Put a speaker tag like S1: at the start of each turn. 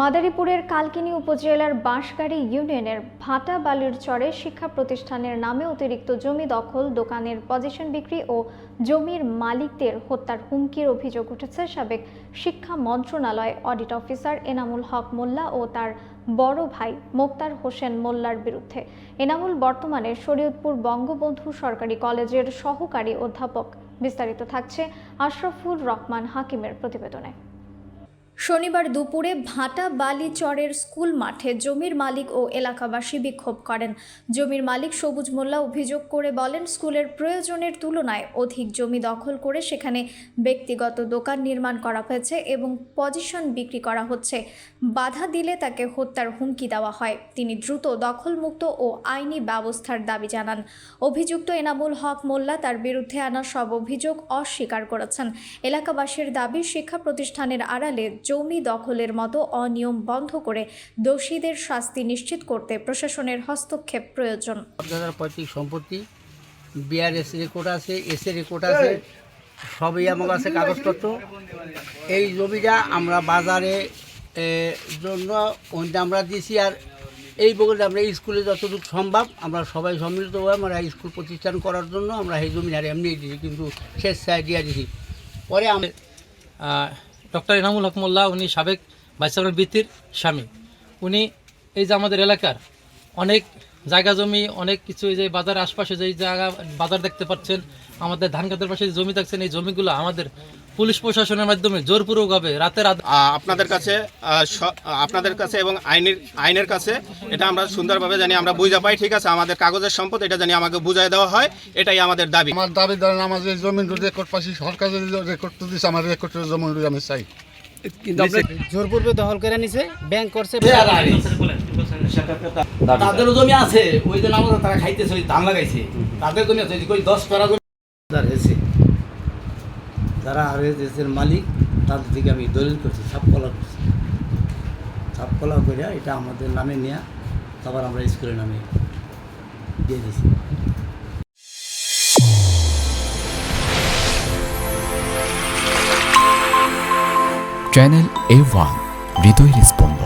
S1: মাদারীপুরের কালকিনি উপজেলার বাঁশগাড়ী ইউনিয়নের ভাটা বালির চরে শিক্ষা প্রতিষ্ঠানের নামে অতিরিক্ত জমি দখল, দোকানের পজিশন বিক্রি ও জমির মালিকদের হত্যার হুমকির অভিযোগ উঠেছে সাবেক শিক্ষা মন্ত্রণালয় অডিট অফিসার এনামুল হক মোল্লা ও তার বড় ভাই মোক্তার হোসেন মোল্লার বিরুদ্ধে। এনামুল বর্তমানে শরীয়তপুর বঙ্গবন্ধু সরকারি কলেজের সহকারী অধ্যাপক। বিস্তারিত থাকছে আশরাফুল রহমান হাকিমের প্রতিবেদনে। শনিবার দুপুরে ভাটা বালি চরের স্কুল মাঠে জমির মালিক ও এলাকাবাসী বিক্ষোভ করেন। জমির মালিক সবুজ মোল্লা অভিযোগ করে বলেন, স্কুলের প্রয়োজনের তুলনায় অধিক জমি দখল করে সেখানে ব্যক্তিগত দোকান নির্মাণ করা হয়েছে এবং পজিশন বিক্রি করা হচ্ছে। বাধা দিলে তাকে হত্যার হুমকি দেওয়া হয়। তিনি দ্রুত দখলমুক্ত ও আইনি ব্যবস্থার দাবি জানান। অভিযুক্ত এনামুল হক মোল্লা তার বিরুদ্ধে আনা সব অভিযোগ অস্বীকার করেছেন। এলাকাবাসীর দাবি, শিক্ষা প্রতিষ্ঠানের আড়ালে জমি দখলের মতো অনিয়ম বন্ধ করে দোষীদের শাস্তি নিশ্চিত করতে প্রশাসনের হস্তক্ষেপ প্রয়োজন।
S2: পৈতৃক সম্পত্তি বিআরএস রেকর্ড আছে, এসএ রেকর্ড আছে, সবই আমার কাছে কাগজপত্র। এই জমিটা আমরা বাজারে জন্য আমরা দিয়েছি, আর এই বলে আমরা স্কুলে যতটুকু সম্ভব আমরা সবাই সম্মিলিত হয়ে আমরা স্কুল প্রতিষ্ঠান করার জন্য আমরা এই জমি আর এমনি দিয়েছি, কিন্তু শেষ দিয়ে দিয়েছি। পরে আমরা
S3: ডক্টর এনামুল হক মোল্লা, উনি সাবেক ভাইস চেয়ারম্যান বৃত্তির স্বামী। উনি এই যে আমাদের এলাকার অনেক জায়গা জমি, অনেক কিছু, এই যে বাজারের আশপাশে যে জায়গা বাজার দেখতে পাচ্ছেন, আমাদের ধান খেতের পাশে যে জমি দেখছেন, এই জমিগুলো আমাদের পুলিশ প্রশাসনের মাধ্যমে জোরপূর্বকভাবে রাতের
S4: আপনাদের কাছে এবং আইনের কাছে এটা আমরা সুন্দরভাবে জানি আমরা বুঝা পাই। ঠিক আছে, আমাদের কাগজের সম্পদ এটা জানি আমাকে বুঝাই দেওয়া হয়, এটাই আমাদের দাবি।
S5: আমার দাবি ধরেন আমার যে জমিন রেকর্ড পাচ্ছি, সরকারের রেকর্ড তো দিচ্ছে, আমার রেকর্ডের জমিন আমি চাই।
S2: কিন্তু
S6: জোরপূর্বে দখল করে নিছে, ব্যাংক করছে।
S2: তাদেরও জমি আছে, ওই জন্য আমরা তারা খাইতেছে, ওই ধান লাগাইছে, তাদের জমি আছে 10 টাকা জমি হয়েছে। যারা দেশের মালিক তাদের দিকে আমি দলিল করছি, ছাপকলা করছি, ছাপকলা করে এটা আমাদের নামে নেওয়া, তারপর আমরা স্কুলের নামে দিয়ে দিয়েছি।
S7: চ্যানেল A1 হৃদয়ের স্পন্দন।